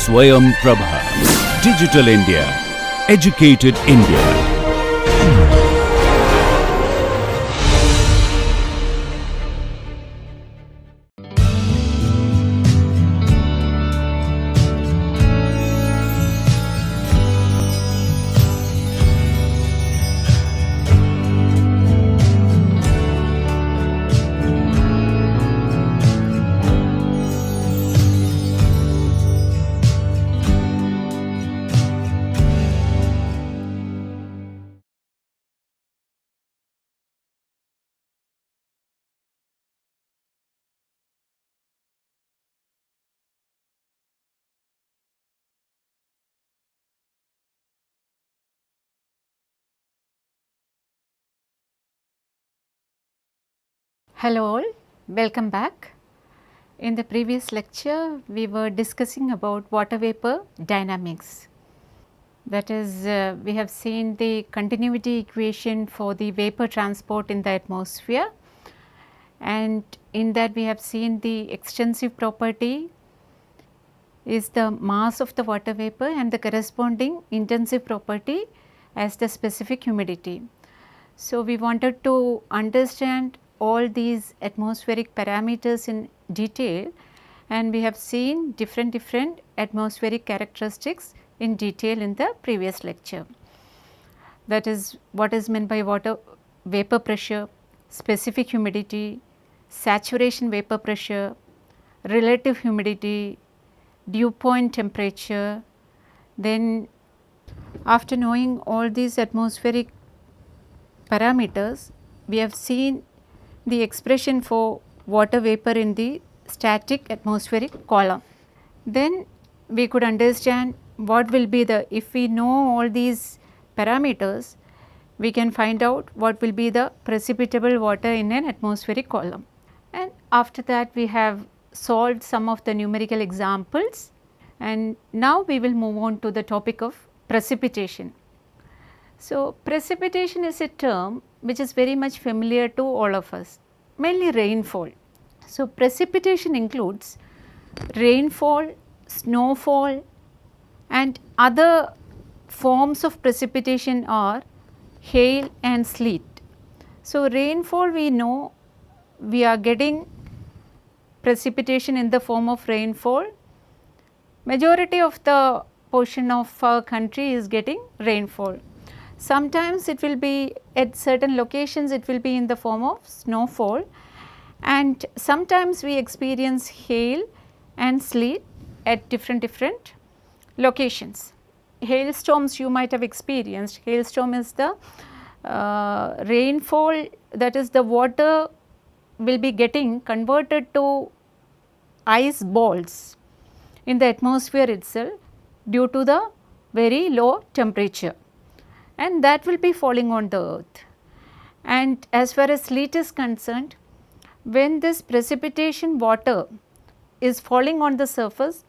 Swayam Prabha. Digital India. Educated India. Hello all, welcome back. In the previous lecture, we were discussing about water vapor dynamics. That is, we have seen the continuity equation for the vapor transport in the atmosphere, and in that we have seen the extensive property is the mass of the water vapor and the corresponding intensive property as the specific humidity. So, we wanted to understand all these atmospheric parameters in detail, and we have seen different atmospheric characteristics in detail in the previous lecture. That is what is meant by water vapor pressure, specific humidity, saturation vapor pressure, relative humidity, dew point temperature. Then after knowing all these atmospheric parameters, we have seen the expression for water vapor in the static atmospheric column. Then we could understand what will be the, if we know all these parameters, we can find out what will be the precipitable water in an atmospheric column. And after that we have solved some of the numerical examples, and now we will move on to the topic of precipitation. So, precipitation is a term which is very much familiar to all of us, mainly rainfall. So, precipitation includes rainfall, snowfall, and other forms of precipitation are hail and sleet. So, rainfall, we know we are getting precipitation in the form of rainfall. Majority of the portion of our country is getting rainfall. Sometimes it will be at certain locations, it will be in the form of snowfall, and sometimes we experience hail and sleet at different locations. Hailstorms you might have experienced. Hailstorm is the rainfall, that is the water will be getting converted to ice balls in the atmosphere itself due to the very low temperature, and that will be falling on the earth. And as far as sleet is concerned, when this precipitation water is falling on the surface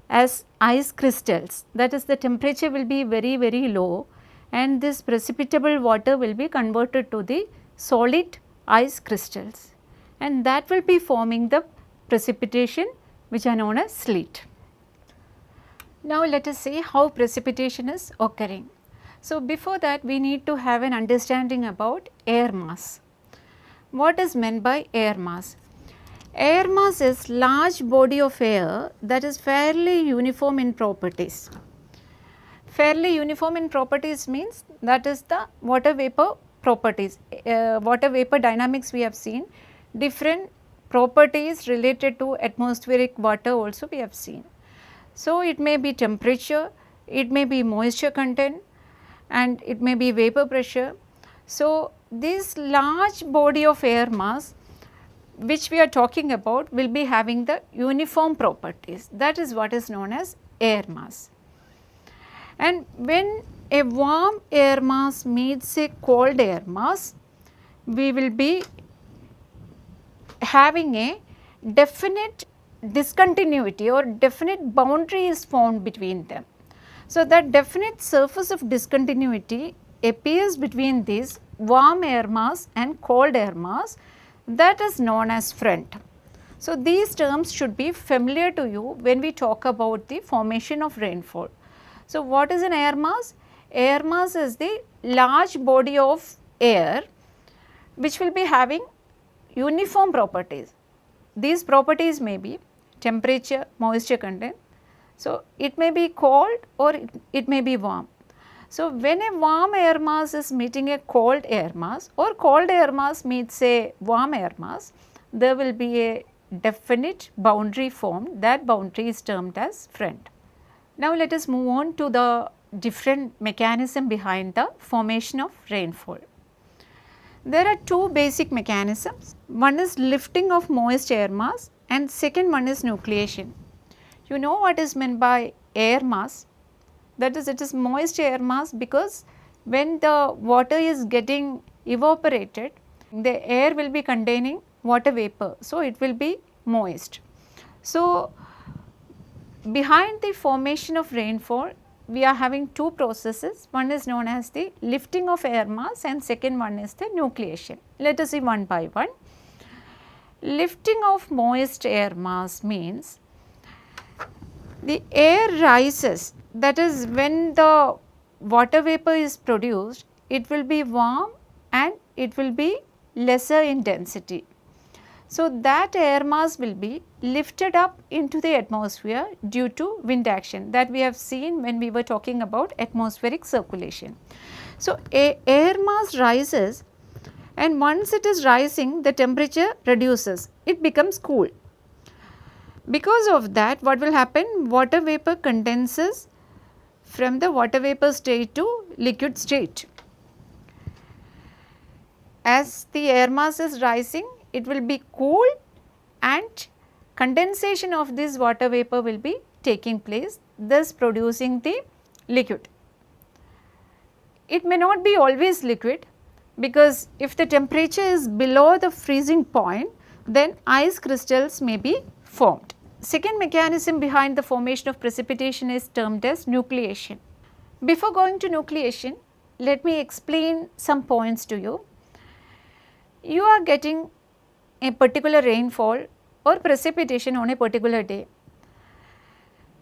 as ice crystals, that is the temperature will be very low, and this precipitable water will be converted to the solid ice crystals, and that will be forming the precipitation which are known as sleet. Now let us see how precipitation is occurring. So, before that we need to have an understanding about air mass. What is meant by air mass? Air mass is large body of air that is fairly uniform in properties. Fairly uniform in properties means that is the water vapor properties. Water vapor dynamics we have seen, different properties related to atmospheric water also we have seen. So, it may be temperature, it may be moisture content, and it may be vapor pressure. So, this large body of air mass which we are talking about will be having the uniform properties, that is what is known as air mass. And when a warm air mass meets a cold air mass, we will be having a definite discontinuity or definite boundary is formed between them. So, that definite surface of discontinuity appears between this warm air mass and cold air mass, that is known as front. So, these terms should be familiar to you when we talk about the formation of rainfall. So, what is an air mass? Air mass is the large body of air which will be having uniform properties. These properties may be temperature, moisture content. So, it may be cold or it may be warm. So, when a warm air mass is meeting a cold air mass or cold air mass meets a warm air mass, there will be a definite boundary formed. That boundary is termed as front. Now, let us move on to the different mechanism behind the formation of rainfall. There are two basic mechanisms. One is lifting of moist air mass and second one is nucleation. You know what is meant by air mass? That is, it is moist air mass because when the water is getting evaporated, the air will be containing water vapor. So, it will be moist. So, behind the formation of rainfall, we are having two processes. One is known as the lifting of air mass and second one is the nucleation. Let us see one by one. Lifting of moist air mass means the air rises, that is when the water vapor is produced, it will be warm and it will be lesser in density. So, that air mass will be lifted up into the atmosphere due to wind action, that we have seen when we were talking about atmospheric circulation. So, air mass rises and once it is rising, the temperature reduces, it becomes cool. Because of that, what will happen? Water vapor condenses from the water vapor state to liquid state. As the air mass is rising, it will be cool and condensation of this water vapor will be taking place, thus producing the liquid. It may not be always liquid because if the temperature is below the freezing point, then ice crystals may be formed. Second mechanism behind the formation of precipitation is termed as nucleation. Before going to nucleation, let me explain some points to you. You are getting a particular rainfall or precipitation on a particular day,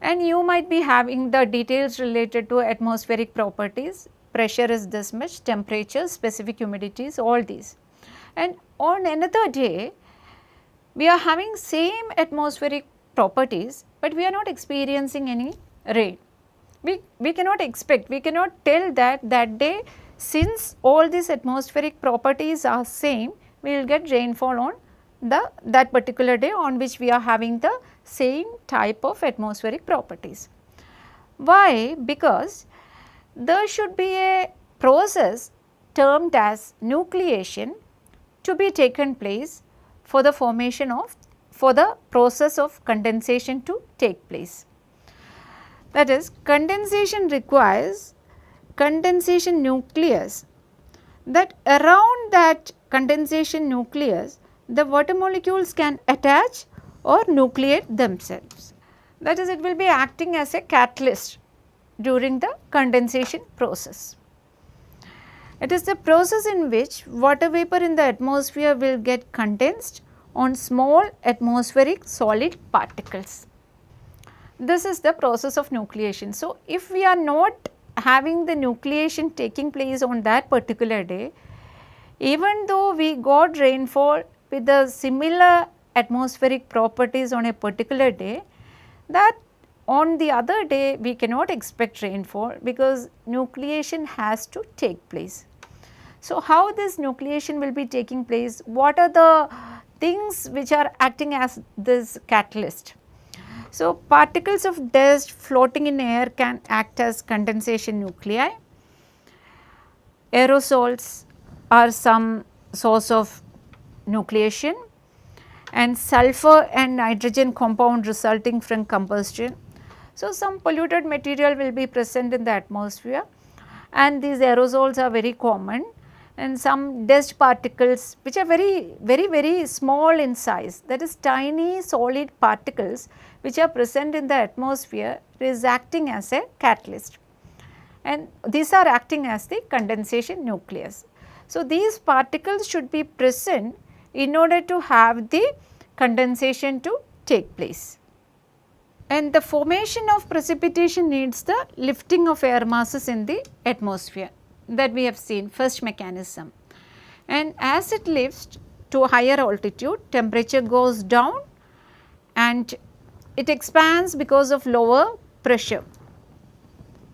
and you might be having the details related to atmospheric properties, pressure is this much, temperature, specific humidities, all these. And on another day, we are having same atmospheric properties, but we are not experiencing any rain. We cannot expect, we cannot tell that day, since all these atmospheric properties are same, we will get rainfall on that particular day on which we are having the same type of atmospheric properties. Why? Because there should be a process termed as nucleation to be taken place for the process of condensation to take place. That is, condensation requires condensation nucleus, that around that condensation nucleus the water molecules can attach or nucleate themselves. That is, it will be acting as a catalyst during the condensation process. It is the process in which water vapor in the atmosphere will get condensed on small atmospheric solid particles. This is the process of nucleation. So, if we are not having the nucleation taking place on that particular day, even though we got rainfall with the similar atmospheric properties on a particular day, that on the other day we cannot expect rainfall because nucleation has to take place. So, how this nucleation will be taking place? What are the things which are acting as this catalyst? So, particles of dust floating in air can act as condensation nuclei. Aerosols are some source of nucleation, and sulfur and nitrogen compound resulting from combustion. So, some polluted material will be present in the atmosphere and these aerosols are very common, and some dust particles which are very small in size, that is tiny solid particles which are present in the atmosphere is acting as a catalyst, and these are acting as the condensation nucleus. So, these particles should be present in order to have the condensation to take place. And the formation of precipitation needs the lifting of air masses in the atmosphere, that we have seen first mechanism. And as it lifts to a higher altitude, temperature goes down and it expands because of lower pressure.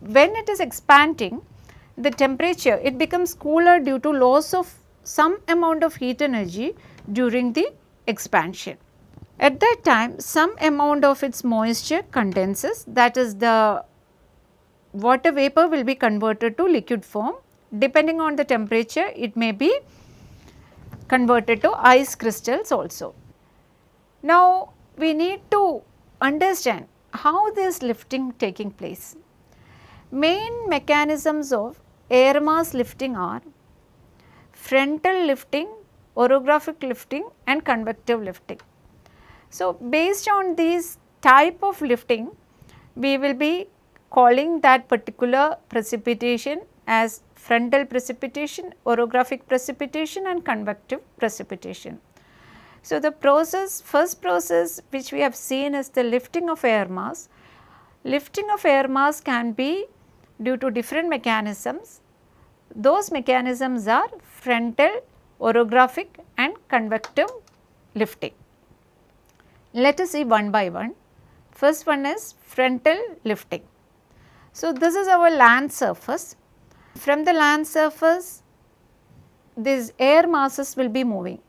When it is expanding, the temperature, it becomes cooler due to loss of some amount of heat energy during the expansion. At that time, some amount of its moisture condenses, that is the water vapor will be converted to liquid form. Depending on the temperature, it may be converted to ice crystals also. Now, we need to understand how this lifting taking place. Main mechanisms of air mass lifting are frontal lifting, orographic lifting and convective lifting. So, based on these type of lifting, we will be calling that particular precipitation as frontal precipitation, orographic precipitation and convective precipitation. So, the first process which we have seen is the lifting of air mass. Lifting of air mass can be due to different mechanisms. Those mechanisms are frontal, orographic and convective lifting. Let us see one by one. First one is frontal lifting. So, this is our land surface. From the land surface, these air masses will be moving.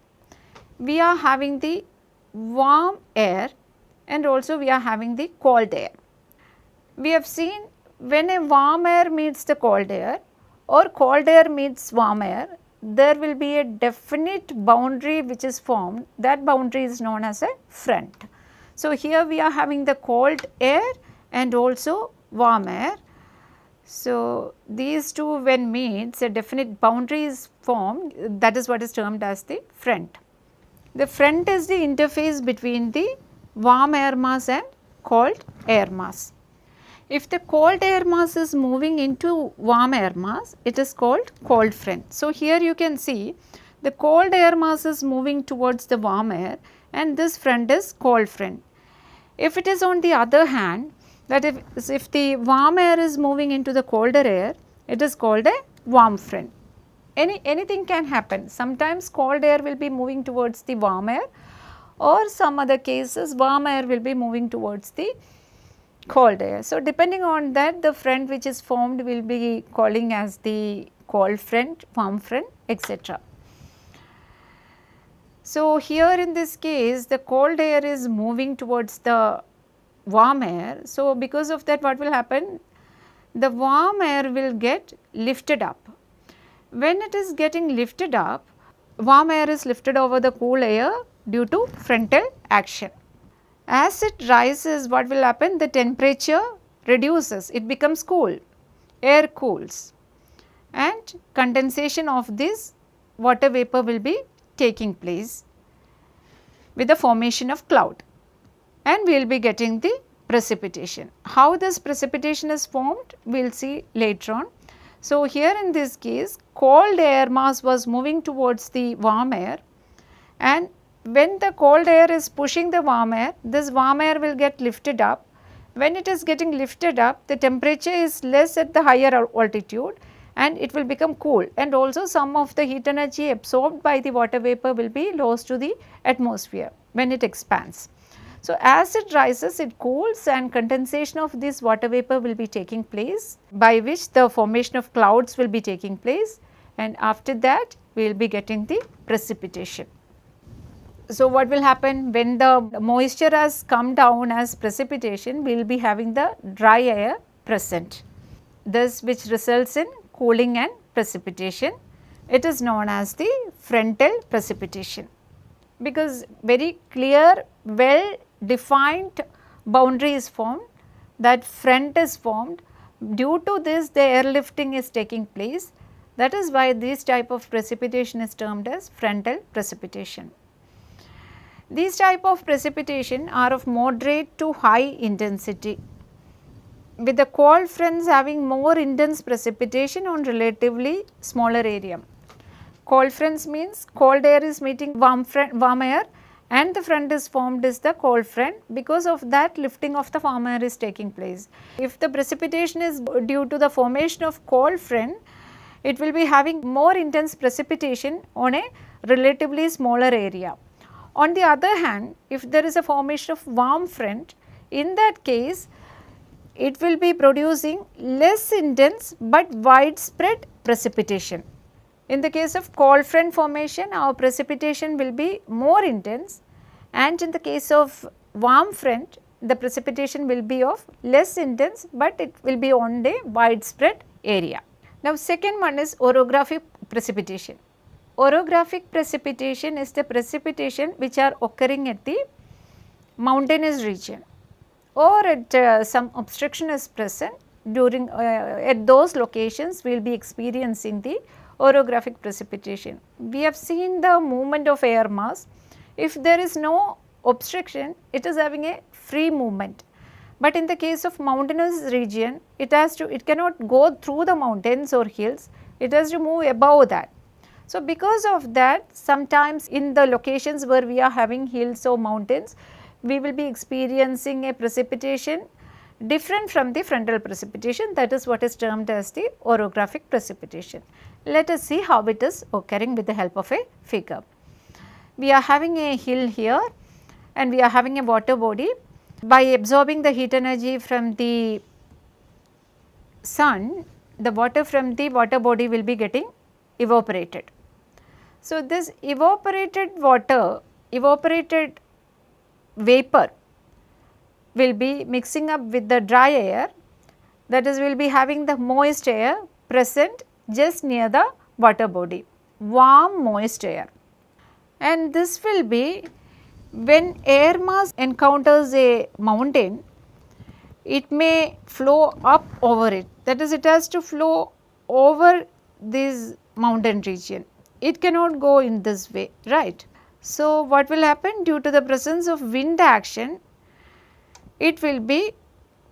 We are having the warm air and also we are having the cold air. We have seen when a warm air meets the cold air or cold air meets warm air, there will be a definite boundary which is formed. That boundary is known as a front. So, here we are having the cold air and also warm air. So, these two when meets, a definite boundary is formed, that is what is termed as the front. The front is the interface between the warm air mass and cold air mass. If the cold air mass is moving into warm air mass, it is called cold front. So, here you can see the cold air mass is moving towards the warm air and this front is cold front. If it is on the other hand, that if the warm air is moving into the colder air, it is called a warm front. Anything can happen. Sometimes cold air will be moving towards the warm air or some other cases warm air will be moving towards the cold air. So, depending on that, the front which is formed will be calling as the cold front, warm front, etc. So, here in this case the cold air is moving towards the warm air. So, because of that what will happen? The warm air will get lifted up. When it is getting lifted up, warm air is lifted over the cool air due to frontal action. As it rises, what will happen? The temperature reduces, it becomes cool, air cools and condensation of this water vapor will be taking place with the formation of cloud and we will be getting the precipitation. How this precipitation is formed, we will see later on. So, here in this case cold air mass was moving towards the warm air and when the cold air is pushing the warm air, this warm air will get lifted up. When it is getting lifted up, the temperature is less at the higher altitude and it will become cool and also some of the heat energy absorbed by the water vapor will be lost to the atmosphere when it expands. So, as it rises, it cools and condensation of this water vapor will be taking place, by which the formation of clouds will be taking place and after that we will be getting the precipitation. So, what will happen when the moisture has come down as precipitation, we will be having the dry air present, this which results in cooling and precipitation. It is known as the frontal precipitation because very clear, well defined boundary is formed, that front is formed. Due to this, the airlifting is taking place. That is why this type of precipitation is termed as frontal precipitation. These type of precipitation are of moderate to high intensity, with the cold fronts having more intense precipitation on relatively smaller area. Cold fronts means cold air is meeting warm air and the front is formed is the cold front. Because of that, lifting of the warm air is taking place. If the precipitation is due to the formation of cold front, it will be having more intense precipitation on a relatively smaller area. On the other hand, if there is a formation of warm front, in that case it will be producing less intense but widespread precipitation. In the case of cold front formation, our precipitation will be more intense, and in the case of warm front, the precipitation will be of less intense, but it will be on a widespread area. Now, second one is orographic precipitation. Orographic precipitation is the precipitation which are occurring at the mountainous region, or at some obstruction is present during at those locations we will be experiencing the orographic precipitation. We have seen the movement of air mass. If there is no obstruction, it is having a free movement. But in the case of mountainous region, it cannot go through the mountains or hills, it has to move above that. So, because of that, sometimes in the locations where we are having hills or mountains, we will be experiencing a precipitation different from the frontal precipitation, that is what is termed as the orographic precipitation. Let us see how it is occurring with the help of a figure. We are having a hill here and we are having a water body. By absorbing the heat energy from the sun, the water from the water body will be getting evaporated. So, this evaporated water, evaporated vapor will be mixing up with the dry air, that is, we will be having the moist air present just near the water body, warm moist air. And this will be when air mass encounters a mountain, it may flow up over it, that is, it has to flow over this mountain region. It cannot go in this way, right. So, what will happen due to the presence of wind action, it will be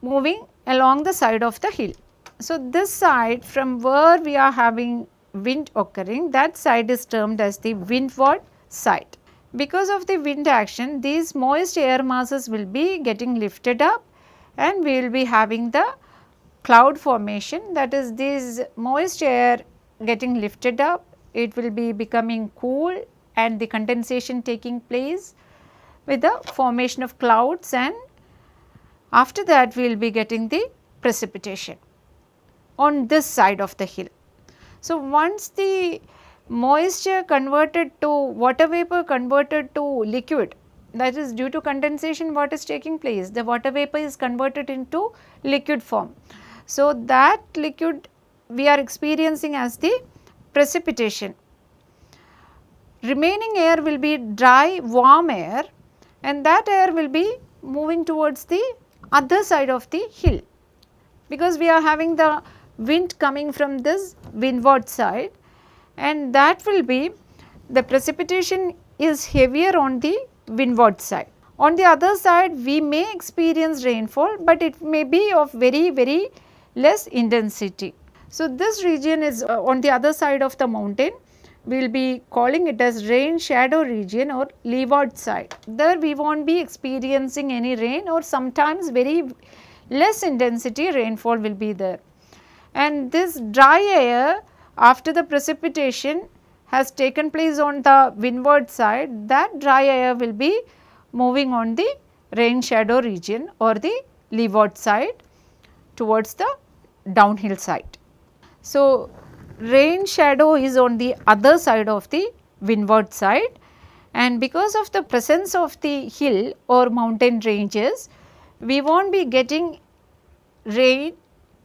moving along the side of the hill. So, this side from where we are having wind occurring, that side is termed as the windward side. Because of the wind action, these moist air masses will be getting lifted up and we will be having the cloud formation, that is, this moist air getting lifted up, it will be becoming cool and the condensation taking place with the formation of clouds, and after that we will be getting the precipitation on this side of the hill. So, once the moisture converted to water vapor converted to liquid, that is due to condensation what is taking place, the water vapor is converted into liquid form. So, that liquid we are experiencing as the precipitation. Remaining air will be dry warm air and that air will be moving towards the other side of the hill, because we are having the wind coming from this windward side, and that will be the precipitation is heavier on the windward side. On the other side we may experience rainfall, but it may be of very less intensity. So, this region is on the other side of the mountain, we will be calling it as rain shadow region or leeward side. There we will not be experiencing any rain, or sometimes very less intensity rainfall will be there. And this dry air after the precipitation has taken place on the windward side, that dry air will be moving on the rain shadow region or the leeward side towards the downhill side. So, rain shadow is on the other side of the windward side, and because of the presence of the hill or mountain ranges, we will not be getting rain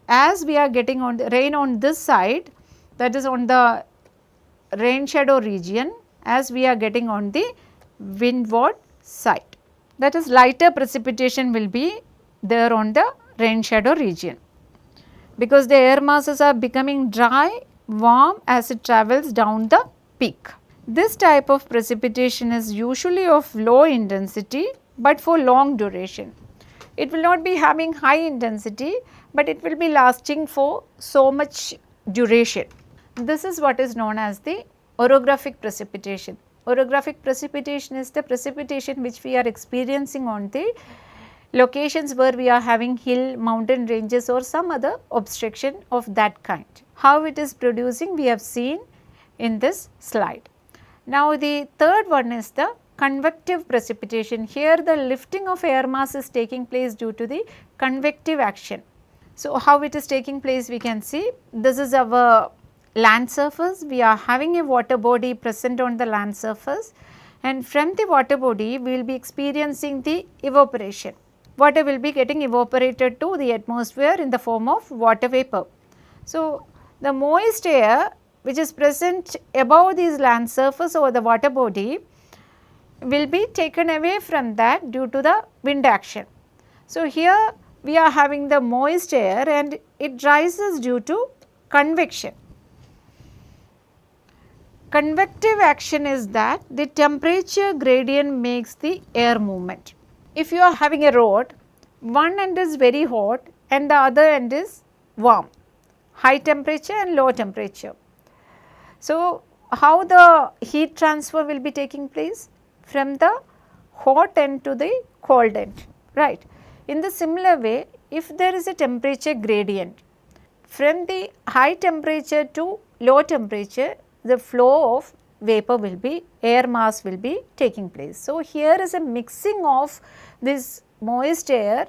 as we are getting on the rain on this side, that is on the rain shadow region, as we are getting on the windward side. That is, lighter precipitation will be there on the rain shadow region, because the air masses are becoming dry warm as it travels down the peak. This type of precipitation is usually of low intensity, but for long duration. It will not be having high intensity, but it will be lasting for so much duration. This is what is known as the orographic precipitation. Orographic precipitation is the precipitation which we are experiencing on the locations where we are having hill, mountain ranges or some other obstruction of that kind. How it is producing we have seen in this slide. Now the third one is the convective precipitation. Here the lifting of air mass is taking place due to the convective action. So how it is taking place we can see. This is our land surface. We are having a water body present on the land surface, and from the water body we will be experiencing the evaporation. Water will be getting evaporated to the atmosphere in the form of water vapor. So the moist air which is present above this land surface or the water body will be taken away from that due to the wind action. So here we are having the moist air and it rises due to convection. Convective action is that the temperature gradient makes the air movement. If you are having a rod, one end is very hot and the other end is warm, high temperature and low temperature. So how the heat transfer will be taking place? From the hot end to the cold end, right. In the similar way, if there is a temperature gradient, from the high temperature to low temperature, the flow of vapor will be, air mass will be taking place. So here is a mixing of this moist air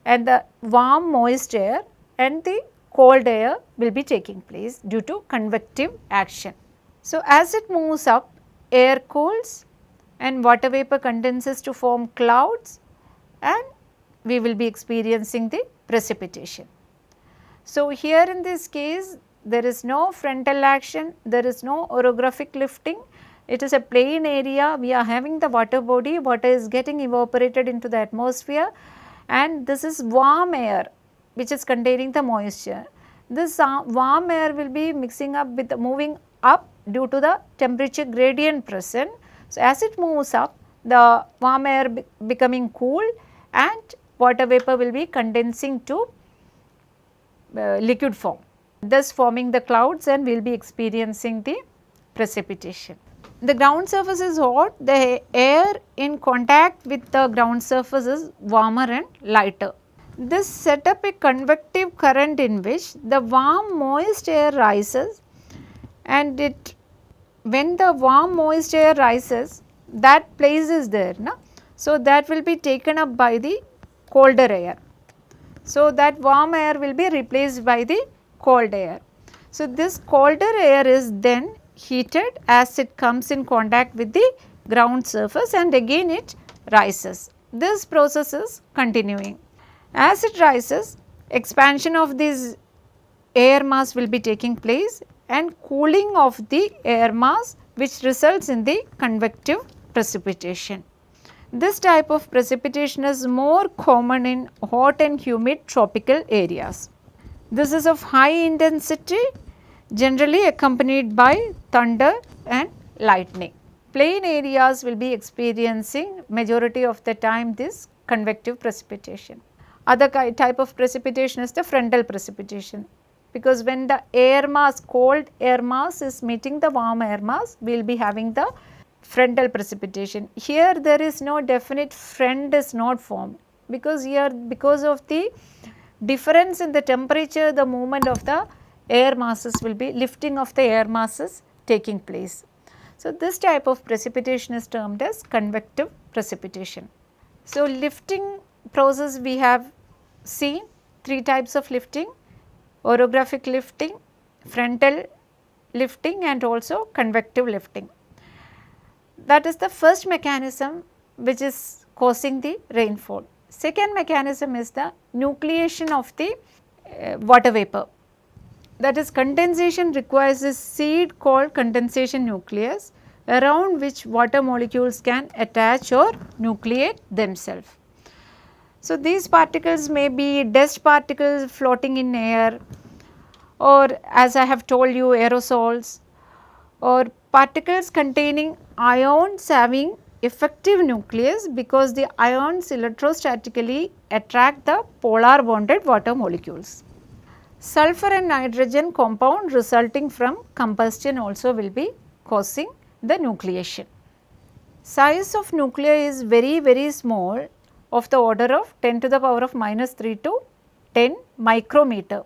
and the warm moist air and the cold air will be taking place due to convective action. So as it moves up, air cools and water vapor condenses to form clouds and we will be experiencing the precipitation. So here in this case there is no frontal action, there is no orographic lifting, it is a plain area, we are having the water body, water is getting evaporated into the atmosphere and this is warm air which is containing the moisture. This warm air will be mixing up with moving up due to the temperature gradient present. So as it moves up, the warm air becoming cool and water vapor will be condensing to liquid form, thus forming the clouds and we will be experiencing the precipitation. The ground surface is hot, the air in contact with the ground surface is warmer and lighter. This set up a convective current in which the warm moist air rises and when the warm moist air rises, that place is there, na? So that will be taken up by the colder air. So that warm air will be replaced by the cold air. So this colder air is then heated as it comes in contact with the ground surface and again it rises. This process is continuing. As it rises, expansion of this air mass will be taking place and cooling of the air mass which results in the convective precipitation. This type of precipitation is more common in hot and humid tropical areas. This is of high intensity, generally accompanied by thunder and lightning. Plain areas will be experiencing majority of the time this convective precipitation. Other type of precipitation is the frontal precipitation, because when the air mass, cold air mass is meeting the warm air mass, we will be having the frontal precipitation. Here there is no definite front is not formed, because here because of the difference in the temperature, the movement of the air masses will be, lifting of the air masses taking place. So this type of precipitation is termed as convective precipitation. So lifting process we have seen three types of lifting: orographic lifting, frontal lifting and also convective lifting. That is the first mechanism which is causing the rainfall. Second mechanism is the nucleation of the water vapor. That is, condensation requires a seed called condensation nucleus, around which water molecules can attach or nucleate themselves. So these particles may be dust particles floating in air, or as I have told you, aerosols, or particles containing ions having effective nucleus, because the ions electrostatically attract the polar bonded water molecules. Sulfur and nitrogen compound resulting from combustion also will be causing the nucleation. size of nuclei is very small, of the order of 10 to the power of minus 3 to 10 micrometer.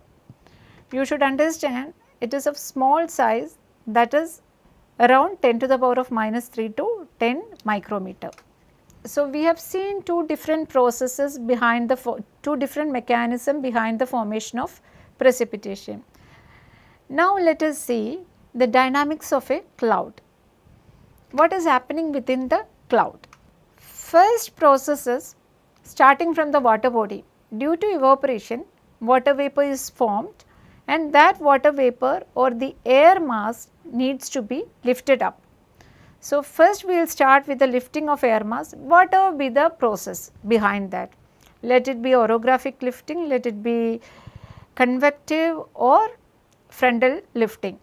You should understand it is of small size, that is around 10 to the power of minus 3 to 10 micrometer. So, we have seen two different processes behind the two different mechanism behind the formation of precipitation. Now, let us see the dynamics of a cloud. What is happening within the cloud? First process is starting from the water body. Due to evaporation, water vapor is formed and that water vapor or the air mass needs to be lifted up. So, first we will start with the lifting of air mass, whatever be the process behind that. Let it be orographic lifting, let it be convective or frontal lifting,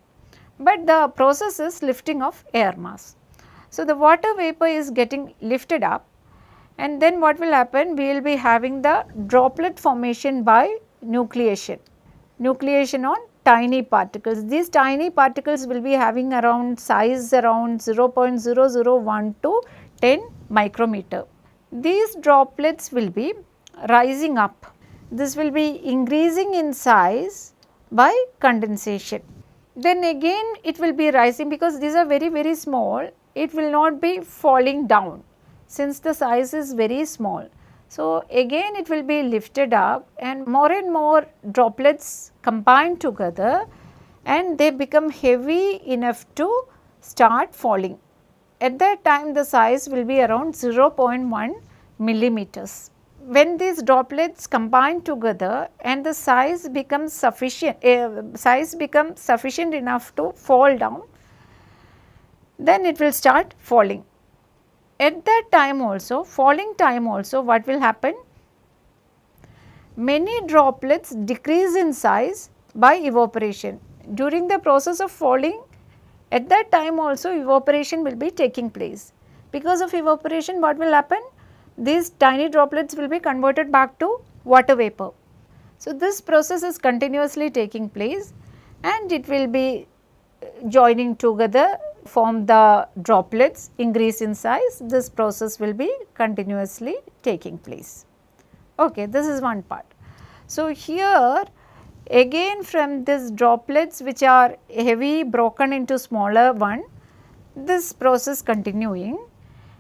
but the process is lifting of air mass. So, the water vapor is getting lifted up and then what will happen? We will be having the droplet formation by nucleation on tiny particles. These tiny particles will be having around size around 0.001 to 10 micrometer. These droplets will be rising up. This will be increasing in size by condensation. Then again it will be rising because these are very small, it will not be falling down since the size is very small. So, again it will be lifted up and more droplets combine together and they become heavy enough to start falling. At that time the size will be around 0.1 millimeters. When these droplets combine together and the size becomes sufficient enough to fall down, then it will start falling. At that time also, falling time also, what will happen? Many droplets decrease in size by evaporation. During the process of falling, at that time also evaporation will be taking place. Because of evaporation, what will happen? These tiny droplets will be converted back to water vapor. So, this process is continuously taking place and it will be joining together, form the droplets, increase in size. This process will be continuously taking place. Okay, this is one part. So, here again from these droplets which are heavy broken into smaller one, this process continuing,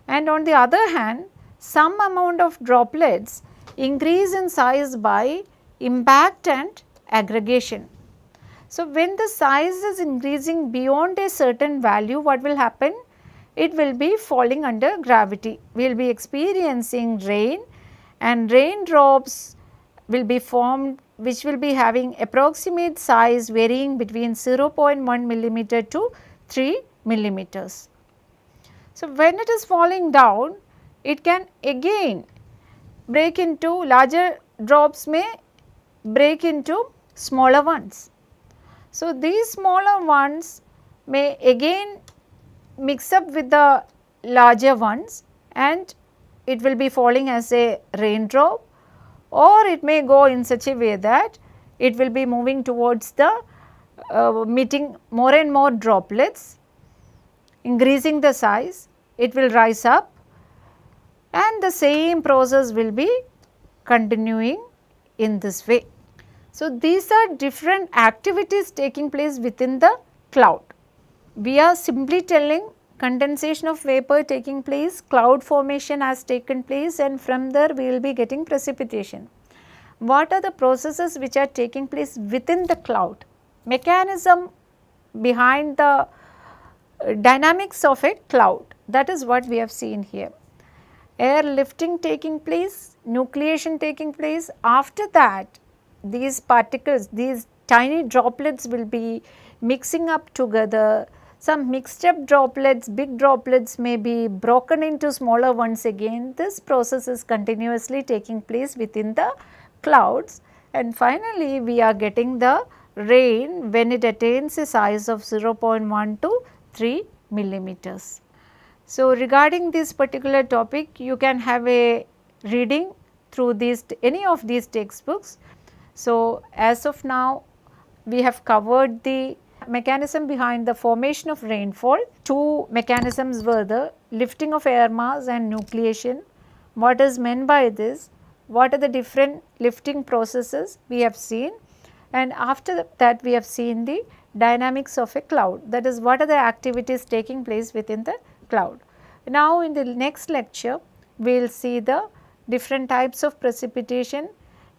and on the other hand some amount of droplets increase in size by impact and aggregation. So, when the size is increasing beyond a certain value, what will happen? It will be falling under gravity. We will be experiencing rain and raindrops will be formed which will be having approximate size varying between 0.1 millimeter to 3 millimeters. So, when it is falling down, it can again break into larger drops may break into smaller ones. So, these smaller ones may again mix up with the larger ones and it will be falling as a raindrop, or it may go in such a way that it will be moving towards the meeting more and more droplets, increasing the size, it will rise up and the same process will be continuing in this way. So, these are different activities taking place within the cloud. We are simply telling condensation of vapor taking place, cloud formation has taken place, and from there we will be getting precipitation. What are the processes which are taking place within the cloud? Mechanism behind the dynamics of a cloud, that is what we have seen here. Air lifting taking place, nucleation taking place. After that, these particles, these tiny droplets will be mixing up together. Some mixed up droplets, big droplets may be broken into smaller ones again. This process is continuously taking place within the clouds, and finally we are getting the rain when it attains a size of 0.1 to 3 millimeters. So, regarding this particular topic, you can have a reading through any of these textbooks. So, as of now we have covered the Mechanism behind the formation of rainfall. Two mechanisms were the lifting of air mass and nucleation. What is meant by this? What are the different lifting processes we have seen, and after that we have seen the dynamics of a cloud, that is what are the activities taking place within the cloud. Now in the next lecture we will see the different types of precipitation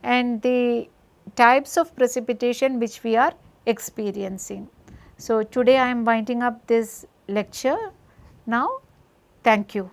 and the types of precipitation which we are experiencing. So today I am winding up this lecture now. Thank you.